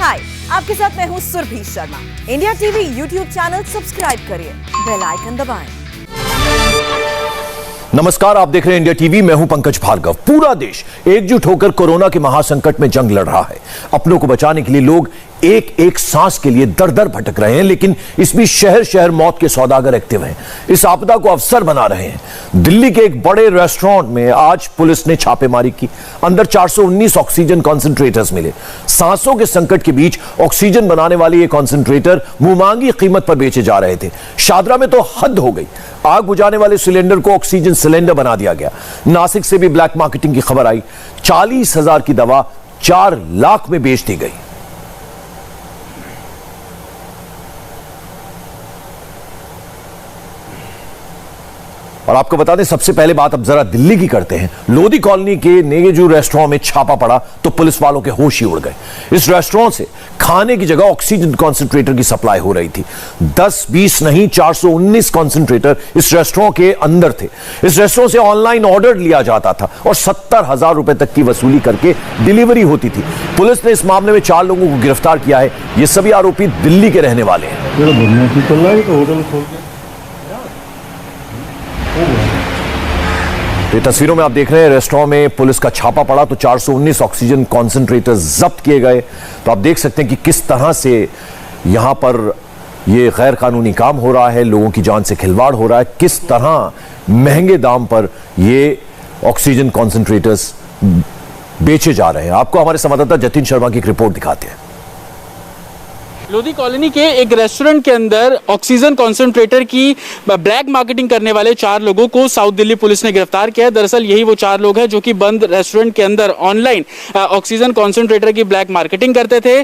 हाय, आपके साथ मैं हूँ Surabhi Sharma. India TV YouTube channel subscribe करिए, बेल आइकन दबाएं। नमस्कार, आप देख रहे हैं इंडिया टीवी। मैं हूं पंकज भार्गव। पूरा देश एकजुट होकर कोरोना के महासंकट में जंग लड़ रहा है। अपनों को बचाने के लिए लोग एक एक सांस के लिए दर दर भटक रहे हैं, लेकिन इस बीच शहर शहर मौत के सौदागर एक्टिव हैं। इस आपदा को अवसर बना रहे हैं। दिल्ली के एक बड़े रेस्टोरेंट में आज पुलिस ने छापेमारी की। अंदर 419 ऑक्सीजन कॉन्सेंट्रेटर्स मिले। सांसों के संकट के बीच ऑक्सीजन बनाने वाले ये कॉन्सेंट्रेटर मुंहमांगी कीमत पर बेचे जा रहे थे। शादरा में तो हद हो गई। आग बुझाने वाले सिलेंडर को ऑक्सीजन सिलेंडर बना दिया गया। नासिक से भी ब्लैक मार्केटिंग की खबर आई। 40,000 की दवा 4 लाख में बेच दी गई। और आपको बता दें, सबसे पहले बात अब जरा दिल्ली की करते हैं। लोधी कॉलोनी के नेगेजू रेस्टोरेंट में छापा पड़ा तो पुलिस वालों के होश ही उड़ गए। इस रेस्टोरेंट से खाने की जगह ऑक्सीजन कॉन्सेंट्रेटर की सप्लाई हो रही थी। 10-20 नहीं, 419 कॉन्सेंट्रेटर इस रेस्टोरेंट के अंदर थे। इस रेस्टोरेंट से ऑनलाइन ऑर्डर लिया जाता था और 70,000 रुपए तक की वसूली करके डिलीवरी होती थी। पुलिस ने इस मामले में 4 लोगों को गिरफ्तार किया है। ये सभी आरोपी दिल्ली के रहने वाले हैं। ये तस्वीरों में आप देख रहे हैं, रेस्टोरेंट में पुलिस का छापा पड़ा तो 419 ऑक्सीजन कॉन्सेंट्रेटर जब्त किए गए। तो आप देख सकते हैं कि किस तरह से यहां पर ये गैर कानूनी काम हो रहा है, लोगों की जान से खिलवाड़ हो रहा है। किस तरह महंगे दाम पर ये ऑक्सीजन कॉन्सेंट्रेटर्स बेचे जा रहे हैं। आपको हमारे संवाददाता जतिन शर्मा की एक रिपोर्ट दिखाते हैं। लोधी कॉलोनी के एक रेस्टोरेंट के अंदर ऑक्सीजन कॉन्सेंट्रेटर की ब्लैक मार्केटिंग करने वाले 4 लोगों को साउथ दिल्ली पुलिस ने गिरफ्तार किया है। दरअसल यही वो 4 लोग हैं जो कि बंद रेस्टोरेंट के अंदर ऑनलाइन ऑक्सीजन कॉन्सेंट्रेटर की ब्लैक मार्केटिंग करते थे।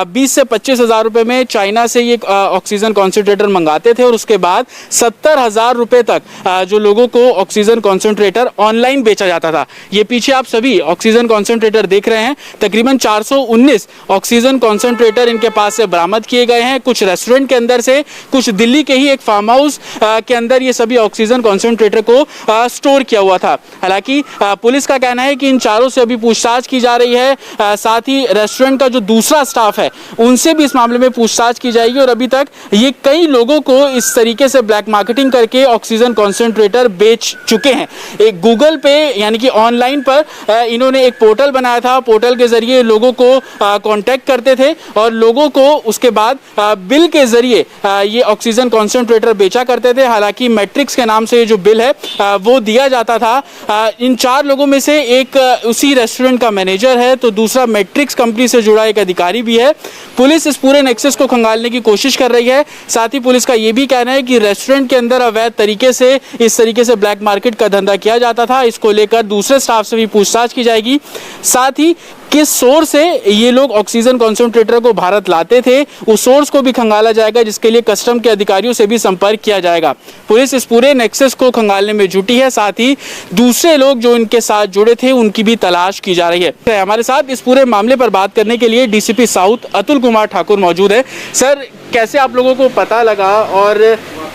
20 से 25,000 रुपए में चाइना से ये ऑक्सीजन कॉन्सेंट्रेटर मंगाते थे और उसके बाद 70,000 रुपए तक जो लोगों को ऑक्सीजन कॉन्सेंट्रेटर ऑनलाइन बेचा जाता था। ये पीछे आप सभी ऑक्सीजन कॉन्सेंट्रेटर देख रहे हैं। तकरीबन 419 ऑक्सीजन कॉन्सेंट्रेटर इनके पास से बरामद किए गए हैं। कुछ रेस्टोरेंट के अंदर से, कुछ दिल्ली के ही एक फार्म हाउस के अंदर ये सभी ऑक्सीजन कॉन्सेंट्रेटर को स्टोर किया हुआ था। हालांकि पुलिस का कहना है कि इन चारों से अभी पूछताछ की जा रही है। साथ ही रेस्टोरेंट का जो दूसरा स्टाफ है उनसे भी इस मामले में पूछताछ की जाएगी। और अभी तक ये कई लोगों को इस तरीके से ब्लैक मार्केटिंग करके ऑक्सीजन कॉन्सेंट्रेटर बेच चुके हैं। एक गूगल पे यानी कि ऑनलाइन पर इन्होंने एक पोर्टल बनाया था। पोर्टल के जरिए लोगों को कॉन्टेक्ट करते थे और लोगों को उसके बाद बिल के जरिए ये ऑक्सीजन कॉन्सेंट्रेटर बेचा करते थे। हालांकि मैट्रिक्स के नाम से जो बिल है वो दिया जाता था। इन 4 लोगों में से एक उसी रेस्टोरेंट का मैनेजर है तो दूसरा मैट्रिक्स कंपनी से जुड़ा एक अधिकारी भी है। पुलिस इस पूरे नेक्सस को खंगालने की कोशिश कर रही है। साथ ही पुलिस का ये भी कहना है कि रेस्टोरेंट के अंदर अवैध तरीके से इस तरीके से ब्लैक मार्केट का धंधा किया जाता था। इसको लेकर दूसरे स्टाफ से भी पूछताछ की जाएगी। साथ ही किस सोर्स से ये लोग ऑक्सीजन कॉन्सेंट्रेटर को भारत लाते थे उस सोर्स को भी खंगाला जाएगा, जिसके लिए कस्टम के अधिकारियों से भी संपर्क किया जाएगा। पुलिस इस पूरे नेक्सस को खंगालने में जुटी है। साथ ही दूसरे लोग जो इनके साथ जुड़े थे उनकी भी तलाश की जा रही है। हमारे साथ इस पूरे मामले पर बात करने के लिए डीसीपी साउथ अतुल कुमार ठाकुर मौजूद है। सर, कैसे आप लोगों को पता लगा और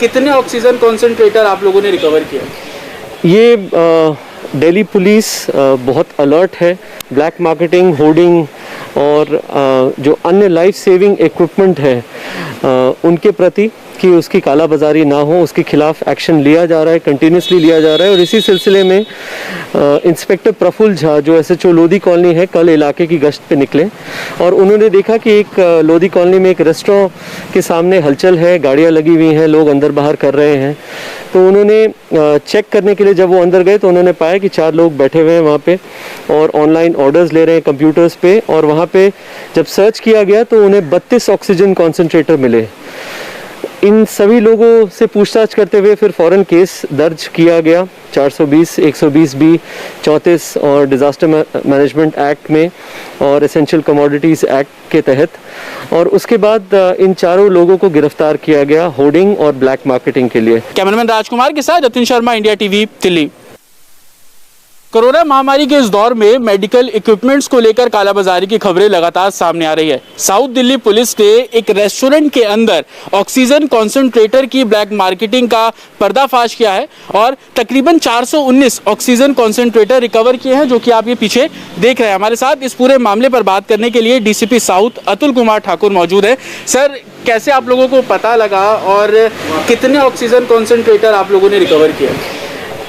कितने ऑक्सीजन कॉन्सेंट्रेटर आप लोगों ने रिकवर किया? ये दिल्ली पुलिस बहुत अलर्ट है। ब्लैक मार्केटिंग, होर्डिंग और जो अन्य लाइफ सेविंग इक्विपमेंट है उनके प्रति कि उसकी कालाबाजारी ना हो, उसके खिलाफ एक्शन लिया जा रहा है, कंटिन्यूसली लिया जा रहा है। और इसी सिलसिले में इंस्पेक्टर प्रफुल्ल झा जो एसएचओ लोधी कॉलोनी है, कल इलाके की गश्त पे निकले और उन्होंने देखा कि एक लोधी कॉलोनी में एक रेस्टोरेंट के सामने हलचल है, गाड़ियां लगी हुई हैं, लोग अंदर बाहर कर रहे हैं। तो उन्होंने चेक करने के लिए जब वो अंदर गए तो उन्होंने पाया कि 4 लोग बैठे हुए हैं वहाँ पे और ऑनलाइन ऑर्डर्स ले रहे हैं कंप्यूटर्स पे। और वहाँ पे जब सर्च किया गया तो उन्हें 32 ऑक्सीजन कॉन्सेंट्रेटर मिले। इन सभी लोगों से पूछताछ करते हुए फिर फौरन केस दर्ज किया गया 420, 120B, 34 और डिज़ास्टर मैनेजमेंट एक्ट में और एसेंशियल कमोडिटीज़ एक्ट के तहत। और उसके बाद इन 4 लोगों को गिरफ्तार किया गया होर्डिंग और ब्लैक मार्केटिंग के लिए। कैमरामैन राजकुमार के साथ Jatin Sharma, India TV, Delhi. Corona महामारी के इस दौर में मेडिकल इक्विपमेंट्स को लेकर कालाबाजारी की खबरें लगातार सामने आ रही है। साउथ दिल्ली पुलिस ने एक रेस्टोरेंट के अंदर ऑक्सीजन कॉन्सेंट्रेटर की ब्लैक मार्केटिंग का पर्दाफाश किया है और तकरीबन 419 ऑक्सीजन कॉन्सेंट्रेटर रिकवर किए हैं, जो कि आप ये पीछे देख रहे हैं। हमारे साथ इस पूरे मामले पर बात करने के लिए डीसीपी साउथ अतुल कुमार ठाकुर मौजूद है। सर, कैसे आप लोगों को पता लगा और कितने ऑक्सीजन कॉन्सेंट्रेटर आप लोगों ने रिकवर किया?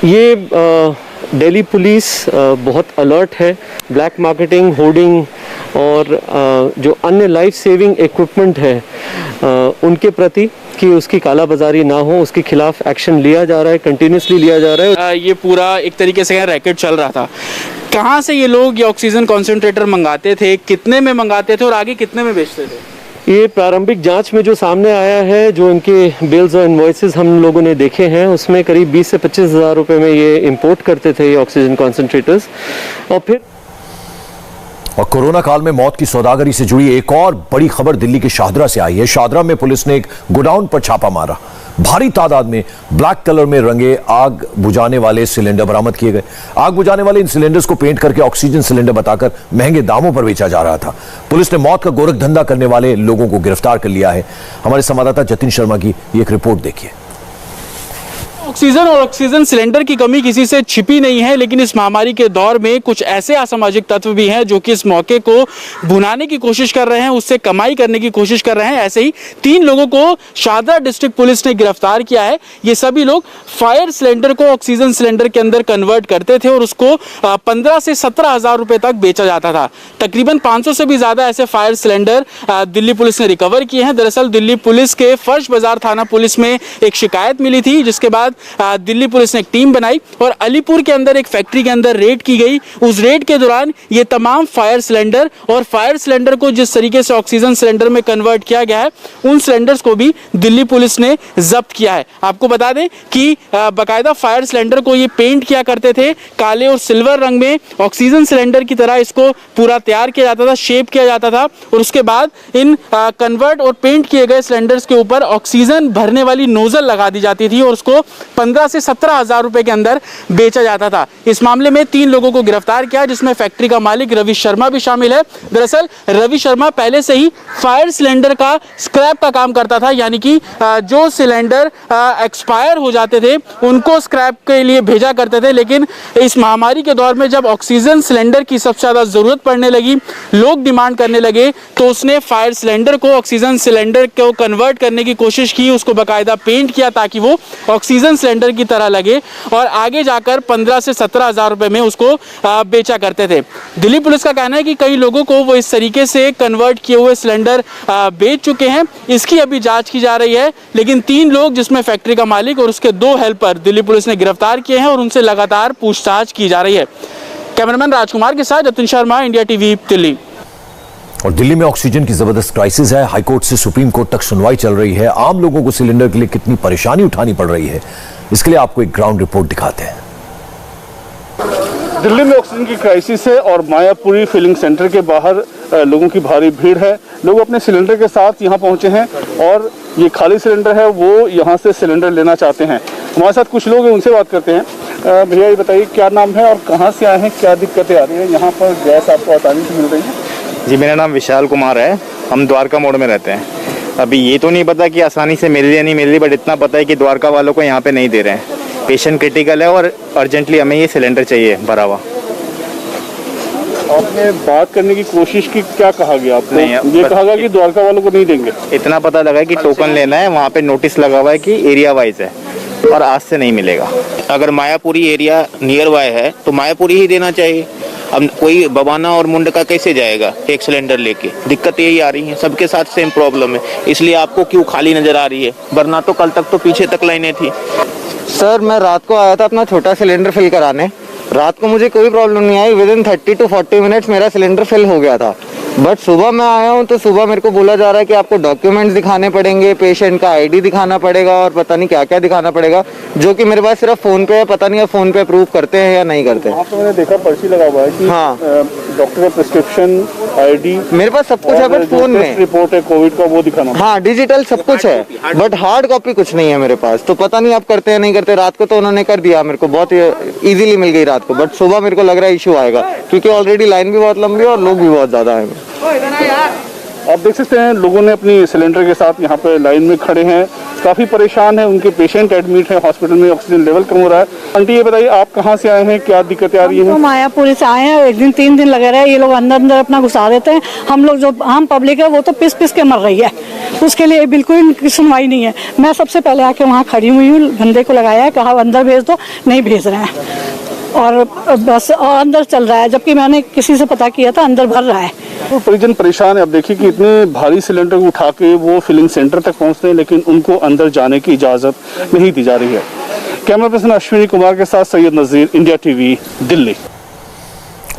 ये दिल्ली पुलिस बहुत अलर्ट है। ब्लैक मार्केटिंग, होर्डिंग और जो अन्य लाइफ सेविंग इक्विपमेंट है उनके प्रति कि उसकी कालाबाजारी ना हो, उसके खिलाफ एक्शन लिया जा रहा है, कंटिन्यूसली लिया जा रहा है। ये पूरा एक तरीके से रैकेट चल रहा था। कहाँ से ये लोग ये ऑक्सीजन कॉन्सेंट्रेटर मंगाते थे, कितने में मंगाते थे और आगे कितने में बेचते थे? ये प्रारंभिक जांच में जो सामने आया है, जो इनके बिल्स और इनवॉइसेस हम लोगों ने देखे हैं, उसमें करीब 20 से 25 हज़ार रुपये में ये इंपोर्ट करते थे ये ऑक्सीजन कॉन्सेंट्रेटर्स। और कोरोना काल में मौत की सौदागरी से जुड़ी एक और बड़ी खबर दिल्ली के शाहदरा से आई है। शाहदरा में पुलिस ने एक गोडाउन पर छापा मारा। भारी तादाद में ब्लैक कलर में रंगे आग बुझाने वाले सिलेंडर बरामद किए गए। आग बुझाने वाले इन सिलेंडर्स को पेंट करके ऑक्सीजन सिलेंडर बताकर महंगे दामों पर बेचा जा रहा था। पुलिस ने मौत का गोरख धंधा करने वाले लोगों को गिरफ्तार कर लिया है। हमारे संवाददाता जतिन शर्मा की एक रिपोर्ट देखिए। ऑक्सीजन और ऑक्सीजन सिलेंडर की कमी किसी से छिपी नहीं है, लेकिन इस महामारी के दौर में कुछ ऐसे असामाजिक तत्व भी हैं जो कि इस मौके को भुनाने की कोशिश कर रहे हैं, उससे कमाई करने की कोशिश कर रहे हैं। ऐसे ही 3 लोगों को शाहदरा डिस्ट्रिक्ट पुलिस ने गिरफ्तार किया है। ये सभी लोग फायर सिलेंडर को ऑक्सीजन सिलेंडर के अंदर कन्वर्ट करते थे और उसको 15 से 17 हज़ार रुपए तक बेचा जाता था। तकरीबन 500 से भी ज्यादा ऐसे फायर सिलेंडर दिल्ली पुलिस ने रिकवर किए हैं। दरअसल दिल्ली पुलिस के फर्श बाजार थाना पुलिस में एक शिकायत मिली थी, जिसके बाद दिल्ली पुलिस ने एक टीम बनाई और अलीपुर के अंदर एक फैक्ट्री के अंदर रेड की गई। उस रेड के दौरान ये तमाम फायर सिलेंडर को जिस तरीके से ऑक्सीजन सिलेंडर में कन्वर्ट किया गया है, उन सिलेंडर्स को भी दिल्ली पुलिस ने जब्त किया है। आपको बता दें कि बाकायदा फायर सिलेंडर को ये पेंट किया करते थे, काले और सिल्वर रंग में ऑक्सीजन सिलेंडर की तरह इसको पूरा तैयार किया जाता था, शेप किया जाता था और उसके बाद इन कन्वर्ट और पेंट किए गए सिलेंडर्स के ऊपर ऑक्सीजन भरने वाली नोजल लगा दी जाती थी और उसको 15 से 17 हज़ार रुपए के अंदर बेचा जाता था। इस मामले में 3 लोगों को गिरफ्तार किया, जिसमें फैक्ट्री का मालिक रवि शर्मा भी शामिल है। दरअसल रवि शर्मा पहले से ही फायर सिलेंडर का स्क्रैप का काम करता था, यानी कि जो सिलेंडर एक्सपायर हो जाते थे उनको स्क्रैप के लिए भेजा करते थे। लेकिन इस महामारी के दौर में जब ऑक्सीजन सिलेंडर की सबसे ज्यादा जरूरत पड़ने लगी, लोग डिमांड करने लगे, तो उसने फायर सिलेंडर को ऑक्सीजन सिलेंडर को कन्वर्ट करने की कोशिश की, उसको बाकायदा पेंट किया ताकि वो ऑक्सीजन सिलेंडर की तरह लगे और आगे जाकर 15 से 17 हज़ार रुपए में उसको बेचा करते थे। दिल्ली पुलिस का कहना है कि कई लोगों को वो इस तरीके से कन्वर्ट किए हुए सिलेंडर बेच चुके हैं। इसकी अभी जांच की जा रही है, लेकिन 3 लोग जिसमें फैक्ट्री का मालिक और उसके 2 हेल्पर दिल्ली पुलिस ने गिरफ्तार किए हैं और उनसे लगातार पूछताछ की जा रही है। कैमरामैन राजकुमार के साथ जतिन शर्मा, इंडिया टीवी, दिल्ली। और दिल्ली में ऑक्सीजन की जबरदस्त क्राइसिस है। हाईकोर्ट से सुप्रीम कोर्ट तक सुनवाई चल रही है। आम लोगों को सिलेंडर के लिए कितनी परेशानी उठानी पड़ रही है, इसके लिए आपको एक ग्राउंड रिपोर्ट दिखाते हैं। दिल्ली में ऑक्सीजन की क्राइसिस है और मायापुरी फिलिंग सेंटर के बाहर लोगों की भारी भीड़ है। लोग अपने सिलेंडर के साथ यहाँ पहुँचे हैं और ये खाली सिलेंडर है, वो यहाँ से सिलेंडर लेना चाहते हैं। हमारे साथ कुछ लोग हैं, उनसे बात करते हैं। भैया ये बताइए क्या नाम है और कहाँ से आए हैं, क्या दिक्कतें आ रही है? यहाँ पर गैस आपको आसानी से मिल रही है? जी, मेरा नाम विशाल कुमार है। हम द्वारका मोड़ में रहते हैं। अभी ये तो नहीं पता कि आसानी से मिल रही है नहीं मिल रही, बट इतना पता है कि द्वारका वालों को यहाँ पे नहीं दे रहे हैं। पेशेंट क्रिटिकल है और अर्जेंटली हमें ये सिलेंडर चाहिए भरा हुआ। आपने बात करने की कोशिश की, क्या कहा गया आपको? नहीं, ये कहा गया कि द्वारका वालों को नहीं देंगे। इतना पता लगा है कि टोकन लेना है, वहाँ पे नोटिस लगा हुआ है कि एरिया वाइज है और आज से नहीं मिलेगा। अगर मायापुरी एरिया नियर बाय है तो मायापुरी ही देना चाहिए। अब कोई बबाना और मुंड का कैसे जाएगा एक सिलेंडर लेके? दिक्कत यही आ रही है, सबके साथ सेम प्रॉब्लम है। इसलिए आपको क्यों खाली नजर आ रही है, वरना तो कल तक तो पीछे तक लाइनें थी। सर, मैं रात को आया था अपना छोटा सिलेंडर फिल कराने। रात को मुझे कोई प्रॉब्लम नहीं आई। विदिन 30 to 40 मिनट्स मेरा सिलेंडर फिल हो गया था। बट सुबह मैं आया हूँ तो सुबह मेरे को बोला जा रहा है कि आपको डॉक्यूमेंट्स दिखाने पड़ेंगे, पेशेंट का आईडी दिखाना पड़ेगा और पता नहीं क्या क्या दिखाना पड़ेगा, जो कि मेरे पास सिर्फ फोन पे है। पता नहीं है फोन पे अप्रूव करते हैं या नहीं करते। वहाँ पे मैंने देखा पर्ची लगा हुआ है कि हाँ, डॉक्टर का प्रिस्क्रिप्शन, आईडी, मेरे पास सब कुछ है बट फोन में रिपोर्ट है कोविड का वो दिखाना। हाँ, डिजिटल सब कुछ है बट हार्ड कॉपी कुछ नहीं है मेरे पास। तो पता नहीं आप करते हैं नहीं करते। रात को तो उन्होंने कर दिया, मेरे को बहुत इजीली मिल गई रात को, बट सुबह मेरे को लग रहा है इशू आएगा क्योंकि ऑलरेडी लाइन भी बहुत लंबी है और लोग भी बहुत ज्यादा है। आप देख सकते हैं लोगों ने अपनी सिलेंडर के साथ यहाँ पे लाइन में खड़े हैं, काफी परेशान हैं, उनके पेशेंट एडमिट हैं हॉस्पिटल में, ऑक्सीजन लेवल कम हो रहा है। आंटी ये बताइए आप कहाँ से आए हैं, क्या दिक्कतें आ रही हैं? तो मायापुरी से आए हैं, 1 दिन 3 दिन लगे रहे, ये लोग अंदर अंदर अपना घुसा देते हैं। हम लोग जो आम पब्लिक है वो तो पिस पिस के मर रही है, उसके लिए बिल्कुल इनकी सुनवाई नहीं है। मैं सबसे पहले आके वहाँ खड़ी हुई हूँ, बंदे को लगाया है, कहा अंदर भेज दो, नहीं भेज रहे हैं और बस अंदर चल रहा है, जबकि मैंने किसी से पता किया था अंदर भर रहा है। तो परिजन परेशान है। अब देखिए कि इतने भारी सिलेंडर को उठा के वो फिलिंग सेंटर तक पहुंचते हैं लेकिन उनको अंदर जाने की इजाजत नहीं दी जा रही है। कैमरा पर्सन अश्विनी कुमार के साथ सैयद नजीर, इंडिया टीवी, दिल्ली।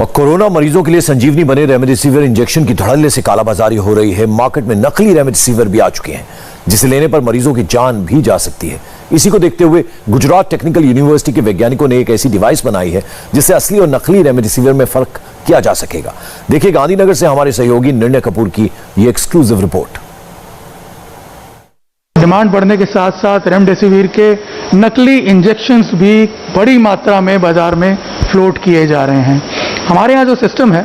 और कोरोना मरीजों के लिए संजीवनी बने रेमडेसिविर इंजेक्शन की धड़ल्ले से कालाबाजारी हो रही है। मार्केट में नकली रेमडेसिविर भी आ चुके हैं जिसे लेने पर मरीजों की जान भी जा सकती है। इसी को देखते हुए गुजरात टेक्निकल यूनिवर्सिटी के वैज्ञानिकों ने एक ऐसी डिवाइस बनाई है जिससे असली और नकली रेमडेसिविर में फर्क किया जा सकेगा। देखिए गांधीनगर से हमारे सहयोगी निर्णय कपूर की ये एक्सक्लूसिव रिपोर्ट। डिमांड बढ़ने के साथ साथ रेमडेसिविर के नकली इंजेक्शंस भी बड़ी मात्रा में बाजार में फ्लोट किए जा रहे हैं। हमारे यहाँ जो सिस्टम है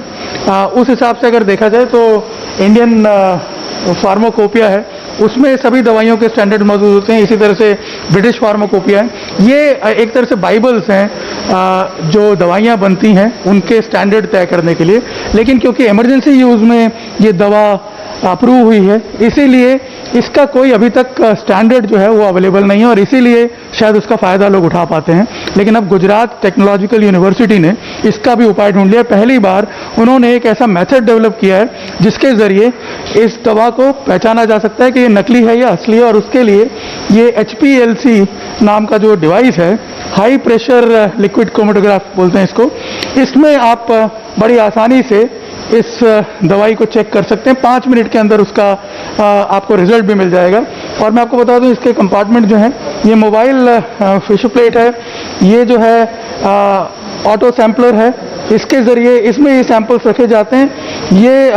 उस हिसाब से अगर देखा जाए तो इंडियन फार्माकोपिया है, उसमें सभी दवाइयों के स्टैंडर्ड मौजूद होते हैं। इसी तरह से ब्रिटिश फार्माकोपिया है, ये एक तरह से बाइबल्स हैं जो दवाइयाँ बनती हैं उनके स्टैंडर्ड तय करने के लिए। लेकिन क्योंकि इमरजेंसी यूज़ में ये दवा अप्रूव हुई है इसीलिए इसका कोई अभी तक स्टैंडर्ड जो है वो अवेलेबल नहीं है और इसीलिए शायद उसका फ़ायदा लोग उठा पाते हैं। लेकिन अब गुजरात टेक्नोलॉजिकल यूनिवर्सिटी ने इसका भी उपाय ढूंढ लिया। पहली बार उन्होंने एक ऐसा मेथड डेवलप किया है जिसके ज़रिए इस दवा को पहचाना जा सकता है कि ये नकली है या असली है। और उसके लिए ये HPLC नाम का जो डिवाइस है, हाई प्रेशर लिक्विड क्रोमेटोग्राफ बोलते हैं इसको, इसमें आप बड़ी आसानी से इस दवाई को चेक कर सकते हैं। 5 मिनट के अंदर उसका आपको रिजल्ट भी मिल जाएगा। और मैं आपको बता दूं इसके कंपार्टमेंट जो हैं, ये मोबाइल फिश प्लेट है, ये जो है ऑटो सैम्पलर है, इसके ज़रिए इसमें ये सैंपल्स रखे जाते हैं। ये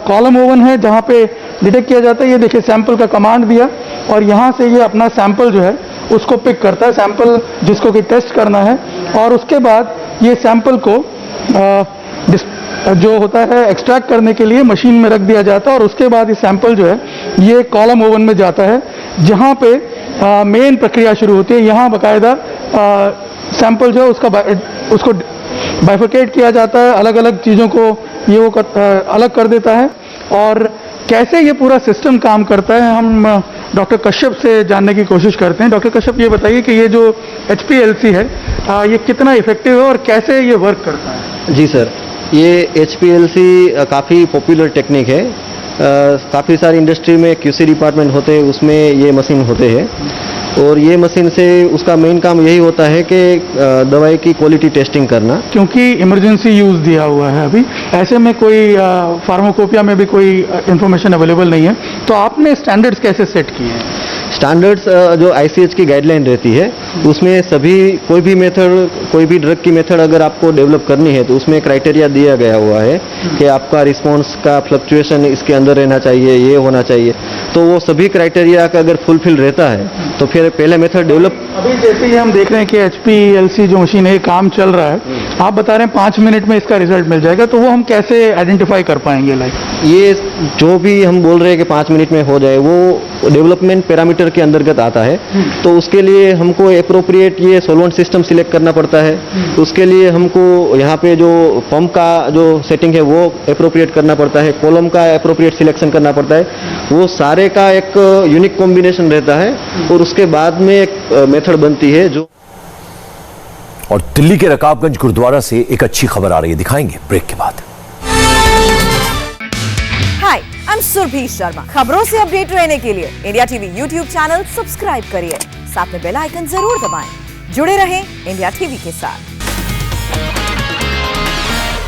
कॉलम ओवन है जहाँ पे डिटेक्ट किया जाता है। ये देखिए सैंपल का कमांड दिया और यहाँ से ये अपना सैंपल जो है उसको पिक करता है, सैंपल जिसको कि टेस्ट करना है। और उसके बाद ये सैंपल को जो होता है एक्सट्रैक्ट करने के लिए मशीन में रख दिया जाता है और उसके बाद ये सैंपल जो है ये कॉलम ओवन में जाता है जहाँ पे मेन प्रक्रिया शुरू होती है। यहाँ बाकायदा सैंपल जो है उसको बाइफरकेट किया जाता है, अलग अलग चीज़ों को ये वो अलग कर देता है। और कैसे ये पूरा सिस्टम काम करता है हम डॉक्टर कश्यप से जानने की कोशिश करते हैं। डॉक्टर कश्यप ये बताइए कि ये जो HPLC है ये कितना इफेक्टिव है और कैसे ये वर्क करता है? जी सर, ये HPLC काफ़ी पॉपुलर टेक्निक है। काफ़ी सारी इंडस्ट्री में QC डिपार्टमेंट होते हैं, उसमें ये मशीन होते हैं और ये मशीन से उसका मेन काम यही होता है कि दवाई की क्वालिटी टेस्टिंग करना। क्योंकि इमरजेंसी यूज़ दिया हुआ है अभी, ऐसे में कोई फार्माकोपिया में भी कोई इंफॉर्मेशन अवेलेबल नहीं है, तो आपने स्टैंडर्ड्स कैसे सेट किए हैं? स्टैंडर्ड्स जो ICH की गाइडलाइन रहती है उसमें सभी कोई भी मेथड, कोई भी ड्रग की मेथड अगर आपको डेवलप करनी है तो उसमें क्राइटेरिया दिया गया हुआ है कि आपका रिस्पॉन्स का फ्लक्चुएशन इसके अंदर रहना चाहिए, ये होना चाहिए। तो वो सभी क्राइटेरिया का अगर फुलफिल रहता है तो फिर पहले मेथड डेवलप। अभी जैसे ही हम देख रहे हैं कि HPLC जो मशीन है काम चल रहा है, आप बता रहे हैं 5 मिनट में इसका रिजल्ट मिल जाएगा, तो वो हम कैसे आइडेंटिफाई कर पाएंगे? ये जो भी हम बोल रहे हैं कि 5 मिनट में हो जाए वो डेवलपमेंट पैरामीटर के अंतर्गत आता है। तो उसके लिए हमको एप्रोप्रिएट ये सोलवेंट सिस्टम सिलेक्ट करना पड़ता है। उसके लिए हमको यहाँ पे जो पंप का जो सेटिंग है वो एप्रोप्रिएट करना पड़ता है, कॉलम का एप्रोप्रिएट सिलेक्शन करना पड़ता है। वो सारे का एक यूनिक कॉम्बिनेशन रहता है और उसके बाद में एक मेथड बनती है जो। और दिल्ली के रकाबगंज गुरुद्वारा से एक अच्छी खबर आ रही है, दिखाएंगे ब्रेक के बाद। हाय, आई एम सुरभि शर्मा। खबरों से अपडेट रहने के लिए India TV YouTube channel subscribe करिए, साथ में बेल आइकन जरूर दबाएं। जुड़े रहें इंडिया टीवी के साथ।